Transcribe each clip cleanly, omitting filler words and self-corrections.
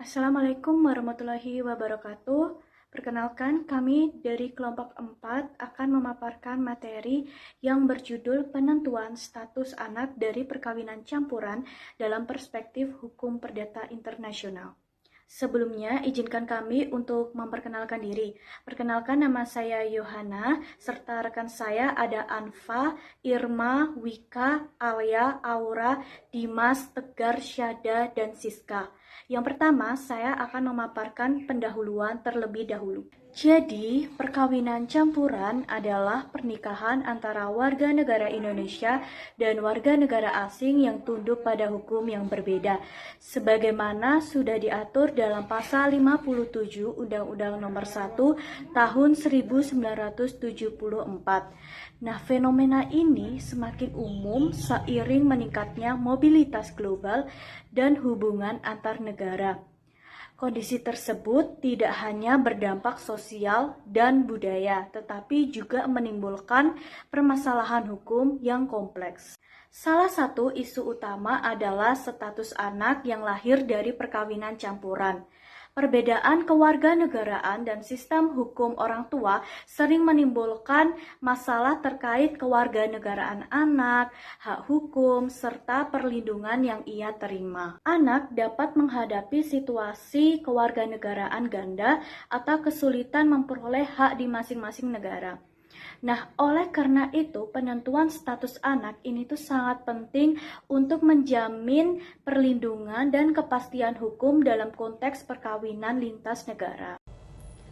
Assalamualaikum warahmatullahi wabarakatuh. Perkenalkan, kami dari kelompok 4 akan memaparkan materi yang berjudul penentuan status anak dari perkawinan campuran dalam perspektif hukum perdata internasional. Sebelumnya, izinkan kami untuk memperkenalkan diri. Perkenalkan, nama saya Yohana, serta rekan saya ada Anfa, Irma, Wika, Alia, Aura, Dimas, Tegar, Syada, dan Siska. Yang pertama, saya akan memaparkan pendahuluan terlebih dahulu. Jadi, perkawinan campuran adalah pernikahan antara warga negara Indonesia dan warga negara asing yang tunduk pada hukum yang berbeda, sebagaimana sudah diatur dalam pasal 57 Undang-Undang Nomor 1 Tahun 1974. Nah, fenomena ini semakin umum seiring meningkatnya mobilitas global dan hubungan antar negara. Kondisi tersebut tidak hanya berdampak sosial dan budaya, tetapi juga menimbulkan permasalahan hukum yang kompleks. Salah satu isu utama adalah status anak yang lahir dari perkawinan campuran. Perbedaan kewarganegaraan dan sistem hukum orang tua sering menimbulkan masalah terkait kewarganegaraan anak, hak hukum, serta perlindungan yang ia terima. Anak dapat menghadapi situasi kewarganegaraan ganda atau kesulitan memperoleh hak di masing-masing negara. Nah, oleh karena itu, penentuan status anak ini tuh sangat penting untuk menjamin perlindungan dan kepastian hukum dalam konteks perkawinan lintas negara.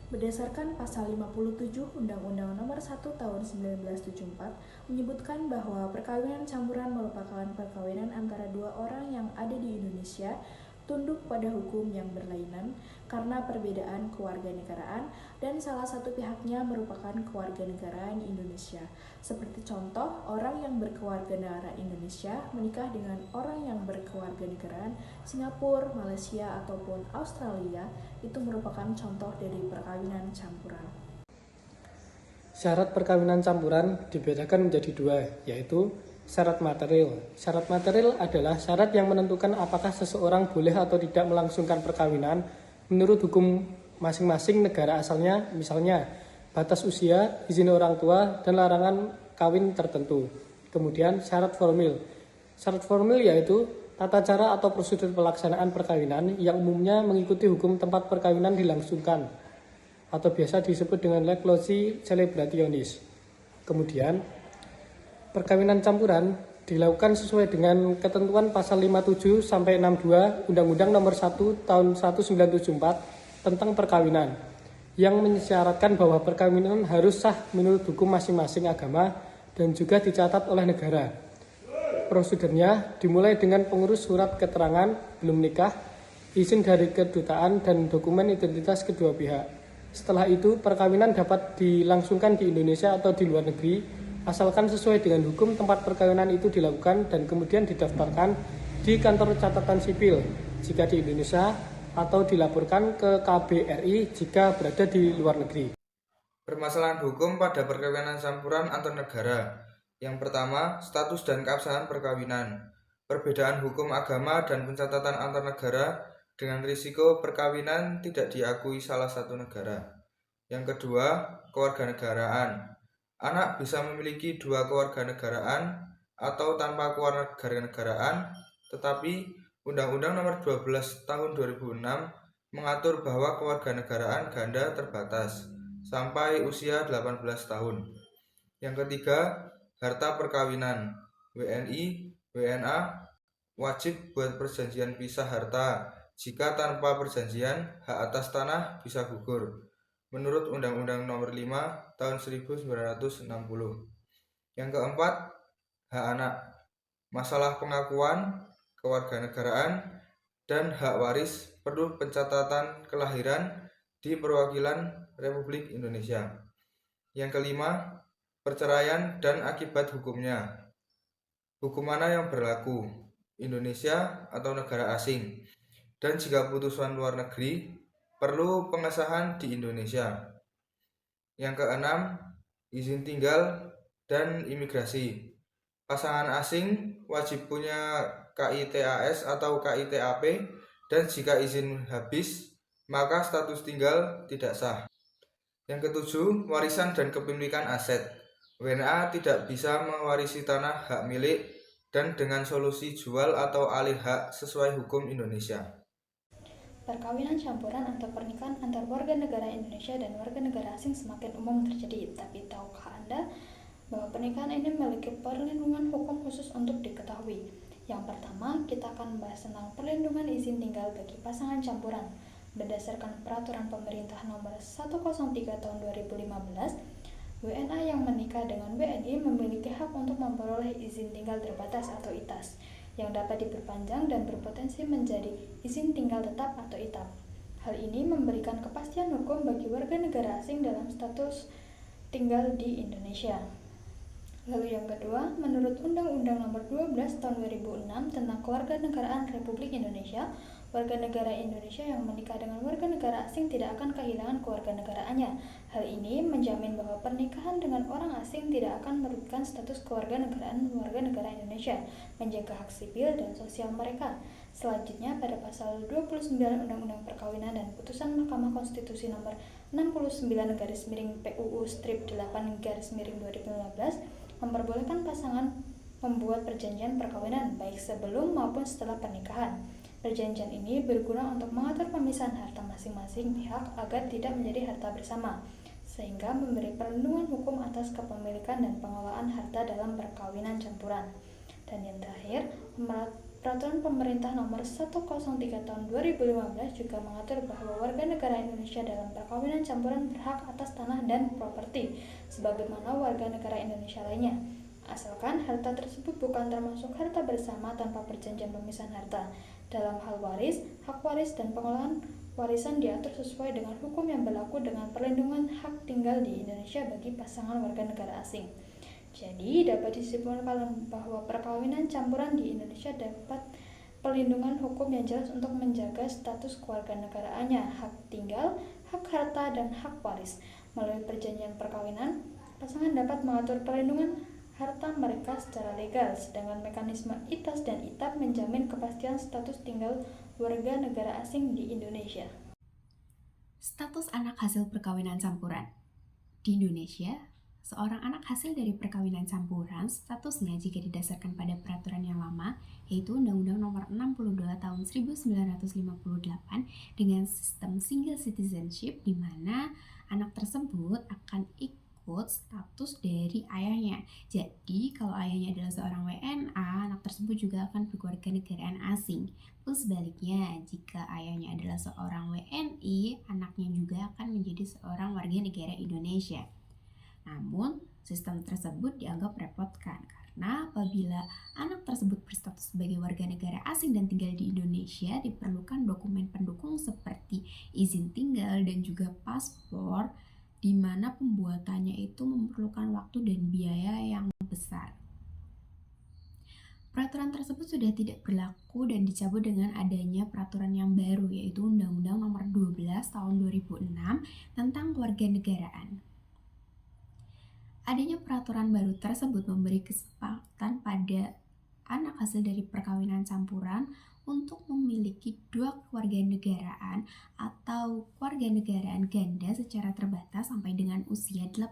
Berdasarkan pasal 57 Undang-Undang Nomor 1 Tahun 1974 menyebutkan bahwa perkawinan campuran merupakan perkawinan antara dua orang yang ada di Indonesia tunduk pada hukum yang berlainan karena perbedaan kewarganegaraan dan salah satu pihaknya merupakan kewarganegaraan Indonesia. Seperti contoh, orang yang berkewarganegaraan Indonesia menikah dengan orang yang berkewarganegaraan Singapura, Malaysia, ataupun Australia, itu merupakan contoh dari perkawinan campuran. Syarat perkawinan campuran dibedakan menjadi dua, yaitu syarat material. Syarat material adalah syarat yang menentukan apakah seseorang boleh atau tidak melangsungkan perkawinan menurut hukum masing-masing negara asalnya, misalnya batas usia, izin orang tua, dan larangan kawin tertentu. Kemudian syarat formil. Syarat formil yaitu tata cara atau prosedur pelaksanaan perkawinan yang umumnya mengikuti hukum tempat perkawinan dilangsungkan atau biasa disebut dengan lex loci celebrationis. Kemudian perkawinan campuran dilakukan sesuai dengan ketentuan pasal 57 sampai 62 Undang-Undang Nomor 1 Tahun 1974 tentang perkawinan yang mensyaratkan bahwa perkawinan harus sah menurut hukum masing-masing agama dan juga dicatat oleh negara. Prosedurnya dimulai dengan pengurus surat keterangan belum nikah, izin dari kedutaan dan dokumen identitas kedua pihak. Setelah itu, perkawinan dapat dilangsungkan di Indonesia atau di luar negeri, asalkan sesuai dengan hukum tempat perkawinan itu dilakukan dan kemudian didaftarkan di kantor catatan sipil jika di Indonesia atau dilaporkan ke KBRI jika berada di luar negeri. Permasalahan hukum pada perkawinan campuran antar negara. Yang pertama, status dan keabsahan perkawinan. Perbedaan hukum agama dan pencatatan antar negara dengan risiko perkawinan tidak diakui salah satu negara. Yang kedua, kewarganegaraan. Anak bisa memiliki dua kewarganegaraan atau tanpa kewarganegaraan, tetapi Undang-Undang Nomor 12 Tahun 2006 mengatur bahwa kewarganegaraan ganda terbatas sampai usia 18 tahun. Yang ketiga, harta perkawinan. WNI, WNA wajib buat perjanjian pisah harta. Jika tanpa perjanjian, hak atas tanah bisa gugur menurut Undang-Undang Nomor 5 Tahun 1960. Yang keempat, hak anak. Masalah pengakuan, kewarganegaraan, dan hak waris perlu pencatatan kelahiran di Perwakilan Republik Indonesia. Yang kelima, perceraian dan akibat hukumnya. Hukum mana yang berlaku? Indonesia atau negara asing? Dan jika putusan luar negeri, perlu pengesahan di Indonesia. Yang keenam, izin tinggal dan imigrasi. Pasangan asing wajib punya KITAS atau KITAP Dan jika izin habis, maka status tinggal tidak sah. Yang ketujuh, warisan dan kepemilikan aset. WNA tidak bisa mewarisi tanah hak milik dan dengan solusi jual atau alih hak sesuai hukum Indonesia. Perkawinan campuran atau pernikahan antar warga negara Indonesia dan warga negara asing semakin umum terjadi. Tapi tahukah Anda bahwa pernikahan ini memiliki perlindungan hukum khusus untuk diketahui? Yang pertama, kita akan membahas tentang perlindungan izin tinggal bagi pasangan campuran. Berdasarkan peraturan pemerintah nomor 103 tahun 2015, WNA yang menikah dengan WNI memiliki hak untuk memperoleh izin tinggal terbatas atau ITAS yang dapat diperpanjang dan berpotensi menjadi izin tinggal tetap atau ITAP. Hal ini memberikan kepastian hukum bagi warga negara asing dalam status tinggal di Indonesia. Lalu yang kedua, menurut Undang-Undang Nomor 12 Tahun 2006 tentang Kewarganegaraan Republik Indonesia, warga negara Indonesia yang menikah dengan warga negara asing tidak akan kehilangan kewarganegaraannya. Hal ini menjamin bahwa pernikahan dengan orang asing tidak akan merugikan status kewarganegaraan warga negara Indonesia, menjaga hak sipil dan sosial mereka. Selanjutnya, pada pasal 29 Undang-Undang Perkawinan dan Putusan Mahkamah Konstitusi Nomor 69/PUU-8/2015 memperbolehkan pasangan membuat perjanjian perkawinan baik sebelum maupun setelah pernikahan. Perjanjian ini berguna untuk mengatur pemisahan harta masing-masing pihak agar tidak menjadi harta bersama, sehingga memberi perlindungan hukum atas kepemilikan dan pengelolaan harta dalam perkawinan campuran. Dan yang terakhir, Peraturan Pemerintah Nomor 103 Tahun 2015 juga mengatur bahwa warga negara Indonesia dalam perkawinan campuran berhak atas tanah dan properti sebagaimana warga negara Indonesia lainnya, asalkan harta tersebut bukan termasuk harta bersama tanpa perjanjian pemisahan harta. Dalam hal waris, hak waris dan pengelolaan warisan diatur sesuai dengan hukum yang berlaku dengan perlindungan hak tinggal di Indonesia bagi pasangan warga negara asing. Jadi, dapat disimpulkan bahwa perkawinan campuran di Indonesia dapat perlindungan hukum yang jelas untuk menjaga status kewarganegaraannya, hak tinggal, hak harta, dan hak waris. Melalui perjanjian perkawinan, pasangan dapat mengatur perlindungan harta mereka secara legal, sedangkan mekanisme ITAS dan ITAP menjamin kepastian status tinggal warga negara asing di Indonesia. Status anak hasil perkawinan campuran. Di Indonesia, seorang anak hasil dari perkawinan campuran statusnya jika didasarkan pada peraturan yang lama, yaitu Undang-Undang Nomor 62 Tahun 1958 dengan sistem single citizenship di mana anak tersebut akan ikut status dari ayahnya. Jadi, kalau ayahnya adalah seorang WNA, anak tersebut juga akan berkewarganegaraan asing. Plus sebaliknya, jika ayahnya adalah seorang WNI, anaknya juga akan menjadi seorang warga negara Indonesia. Namun, sistem tersebut dianggap merepotkan karena apabila anak tersebut berstatus sebagai warga negara asing dan tinggal di Indonesia, diperlukan dokumen pendukung seperti izin tinggal dan juga paspor, di mana pembuatannya itu memerlukan waktu dan biaya yang besar. Peraturan tersebut sudah tidak berlaku dan dicabut dengan adanya peraturan yang baru, yaitu Undang-Undang Nomor 12 Tahun 2006 tentang Kewarganegaraan. Adanya peraturan baru tersebut memberi kesempatan pada anak hasil dari perkawinan campuran untuk memiliki dua kewarganegaraan atau kewarganegaraan ganda secara terbatas sampai dengan usia 18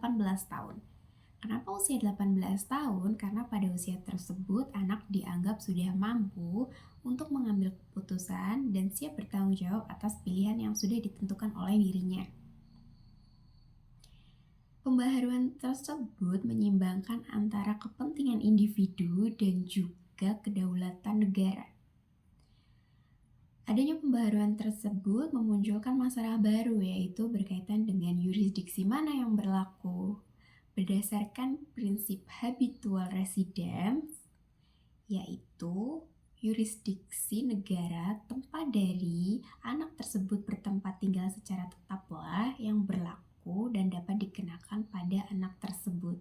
tahun. Kenapa usia 18 tahun? Karena pada usia tersebut anak dianggap sudah mampu untuk mengambil keputusan dan siap bertanggung jawab atas pilihan yang sudah ditentukan oleh dirinya. Pembaharuan tersebut menyeimbangkan antara kepentingan individu dan juga kedaulatan negara. Adanya pembaharuan tersebut memunculkan masalah baru, yaitu berkaitan dengan yurisdiksi mana yang berlaku. Berdasarkan prinsip habitual residence, yaitu yurisdiksi negara tempat dari anak tersebut bertempat tinggal secara tetaplah yang berlaku dan dapat dikenakan pada anak tersebut.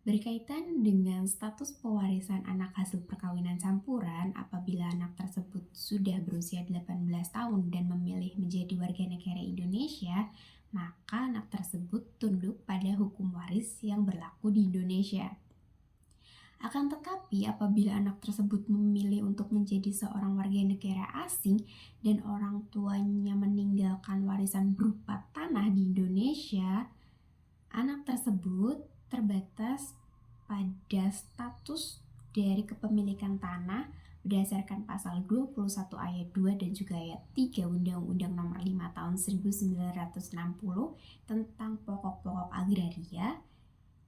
Berkaitan dengan status pewarisan anak hasil perkawinan campuran, apabila anak tersebut sudah berusia 18 tahun dan memilih menjadi warga negara Indonesia, maka anak tersebut tunduk pada hukum waris yang berlaku di Indonesia. Akan tetapi, apabila anak tersebut memilih untuk menjadi seorang warga negara asing dan orang tuanya meninggalkan warisan berupa tanah di Indonesia, anak tersebut terbatas pada status dari kepemilikan tanah berdasarkan pasal 21 ayat 2 dan juga ayat 3 Undang-Undang Nomor 5 Tahun 1960 tentang pokok-pokok agraria,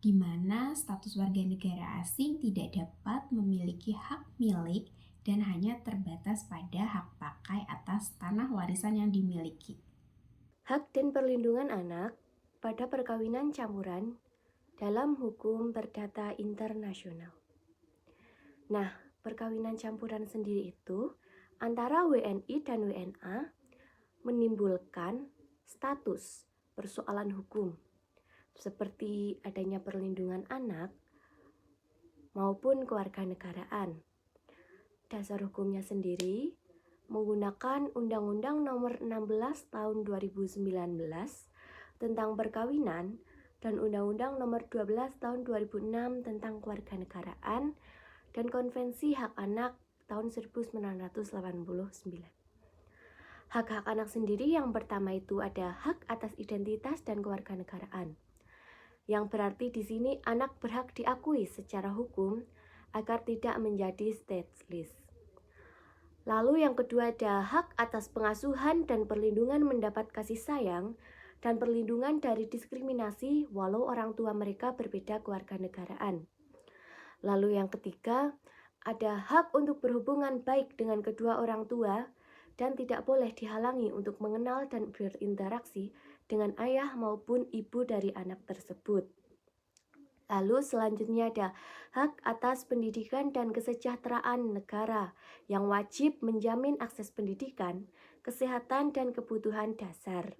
di mana status warga negara asing tidak dapat memiliki hak milik dan hanya terbatas pada hak pakai atas tanah warisan yang dimiliki. Hak dan perlindungan anak pada perkawinan campuran dalam hukum perdata internasional. Nah, perkawinan campuran sendiri itu antara WNI dan WNA menimbulkan status persoalan hukum seperti adanya perlindungan anak maupun kewarganegaraan. Dasar hukumnya sendiri menggunakan Undang-Undang Nomor 16 Tahun 2019 tentang perkawinan dan Undang-Undang Nomor 12 Tahun 2006 tentang kewarganegaraan dan Konvensi Hak Anak tahun 1989. Hak-hak anak sendiri yang pertama itu ada hak atas identitas dan kewarganegaraan. Yang berarti di sini anak berhak diakui secara hukum agar tidak menjadi stateless. Lalu yang kedua ada hak atas pengasuhan dan perlindungan mendapat kasih sayang dan perlindungan dari diskriminasi walau orang tua mereka berbeda kewarganegaraan. Lalu yang ketiga ada hak untuk berhubungan baik dengan kedua orang tua dan tidak boleh dihalangi untuk mengenal dan berinteraksi dengan ayah maupun ibu dari anak tersebut. Lalu selanjutnya ada hak atas pendidikan dan kesejahteraan negara yang wajib menjamin akses pendidikan, kesehatan, dan kebutuhan dasar.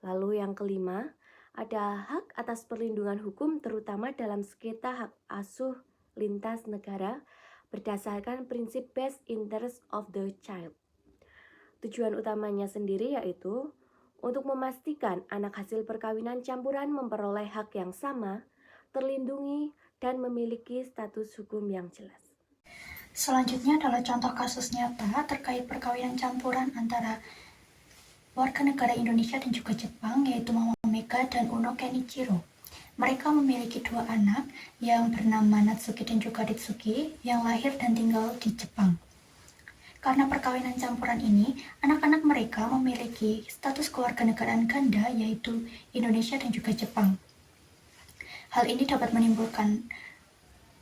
Lalu yang kelima, ada hak atas perlindungan hukum terutama dalam sengketa hak asuh lintas negara berdasarkan prinsip best interest of the child. Tujuan utamanya sendiri yaitu untuk memastikan anak hasil perkawinan campuran memperoleh hak yang sama, terlindungi, dan memiliki status hukum yang jelas. Selanjutnya adalah contoh kasus nyata terkait perkawinan campuran antara warga negara Indonesia dan juga Jepang, yaitu Mama Mega dan Uno Kenichiro. Mereka memiliki dua anak yang bernama Natsuki dan juga Ritsuki yang lahir dan tinggal di Jepang. Karena perkawinan campuran ini, anak-anak mereka memiliki status kewarganegaraan ganda, yaitu Indonesia dan juga Jepang. Hal ini dapat menimbulkan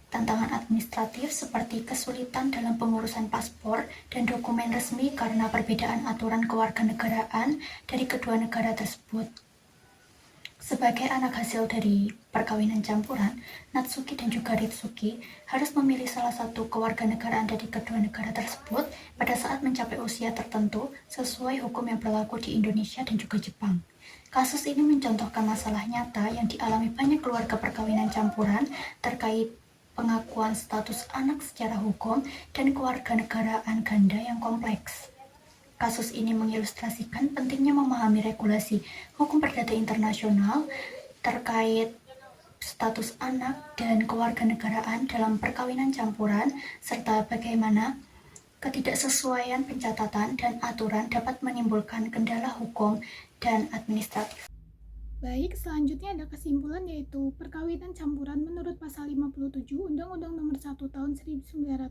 tantangan administratif seperti kesulitan dalam pengurusan paspor dan dokumen resmi karena perbedaan aturan kewarganegaraan dari kedua negara tersebut. Sebagai anak hasil dari perkawinan campuran, Natsuki dan juga Ritsuki harus memilih salah satu kewarganegaraan dari kedua negara tersebut pada saat mencapai usia tertentu sesuai hukum yang berlaku di Indonesia dan juga Jepang. Kasus ini mencontohkan masalah nyata yang dialami banyak keluarga perkawinan campuran terkait pengakuan status anak secara hukum dan kewarganegaraan ganda yang kompleks. Kasus ini mengilustrasikan pentingnya memahami regulasi hukum perdata internasional terkait status anak dan kewarganegaraan dalam perkawinan campuran, serta bagaimana ketidaksesuaian pencatatan dan aturan dapat menimbulkan kendala hukum dan administratif. Baik, selanjutnya ada kesimpulan yaitu perkawinan campuran menurut pasal 57 Undang-Undang Nomor 1 Tahun 1974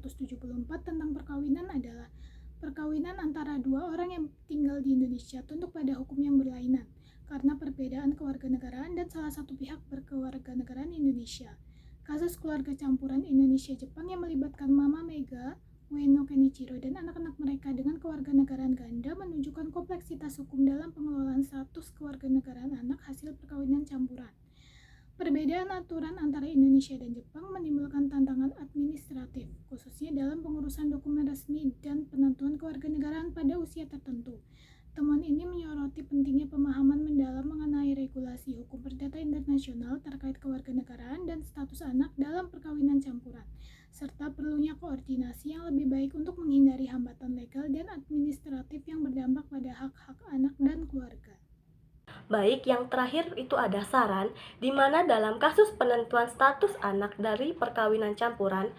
tentang perkawinan adalah perkawinan antara dua orang yang tinggal di Indonesia tunduk pada hukum yang berlainan karena perbedaan kewarganegaraan dan salah satu pihak berkewarganegaraan Indonesia. Kasus keluarga campuran Indonesia-Jepang yang melibatkan Mama Mega, Ueno Kenichiro, dan anak-anak mereka dengan kewarganegaraan ganda menunjukkan kompleksitas hukum dalam pengelolaan status kewarganegaraan anak hasil perkawinan campuran. Perbedaan aturan antara Indonesia dan Jepang menimbulkan tantangan administratif, khususnya dalam pengurusan dokumen resmi dan penentuan kewarganegaraan pada usia tertentu. Temuan ini menyoroti pentingnya pemahaman mendalam mengenai regulasi hukum perdata internasional terkait kewarganegaraan dan status anak dalam perkawinan campuran, serta perlunya koordinasi yang lebih baik untuk menghindari hambatan legal dan administratif yang berdampak pada hak-hak anak dan keluarga. Baik, yang terakhir itu ada saran, di mana dalam kasus penentuan status anak dari perkawinan campuran,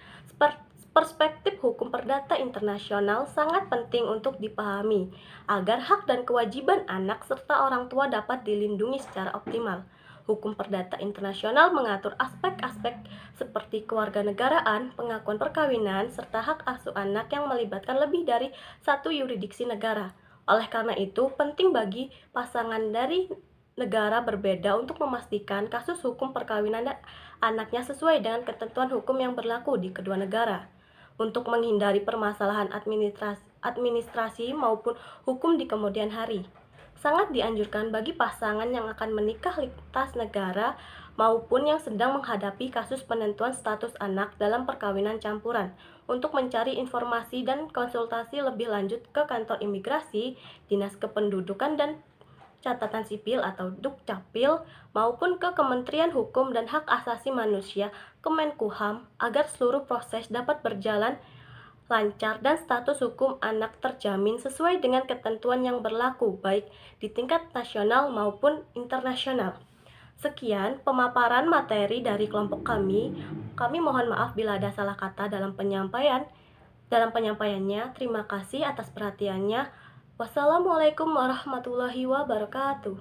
perspektif hukum perdata internasional sangat penting untuk dipahami, agar hak dan kewajiban anak serta orang tua dapat dilindungi secara optimal. Hukum perdata internasional mengatur aspek-aspek seperti kewarganegaraan, pengakuan perkawinan, serta hak asuh anak yang melibatkan lebih dari satu yurisdiksi negara. Oleh karena itu, penting bagi pasangan dari negara berbeda untuk memastikan kasus hukum perkawinan anaknya sesuai dengan ketentuan hukum yang berlaku di kedua negara. Untuk menghindari permasalahan administrasi maupun hukum di kemudian hari, sangat dianjurkan bagi pasangan yang akan menikah lintas negara maupun yang sedang menghadapi kasus penentuan status anak dalam perkawinan campuran untuk mencari informasi dan konsultasi lebih lanjut ke kantor imigrasi, dinas kependudukan dan catatan sipil atau Dukcapil maupun ke Kementerian Hukum dan Hak Asasi Manusia Kemenkumham agar seluruh proses dapat berjalan lancar dan status hukum anak terjamin sesuai dengan ketentuan yang berlaku baik di tingkat nasional maupun internasional. Sekian pemaparan materi dari kelompok kami. Kami mohon maaf bila ada salah kata dalam penyampaiannya. Terima kasih atas perhatiannya. Wassalamualaikum warahmatullahi wabarakatuh.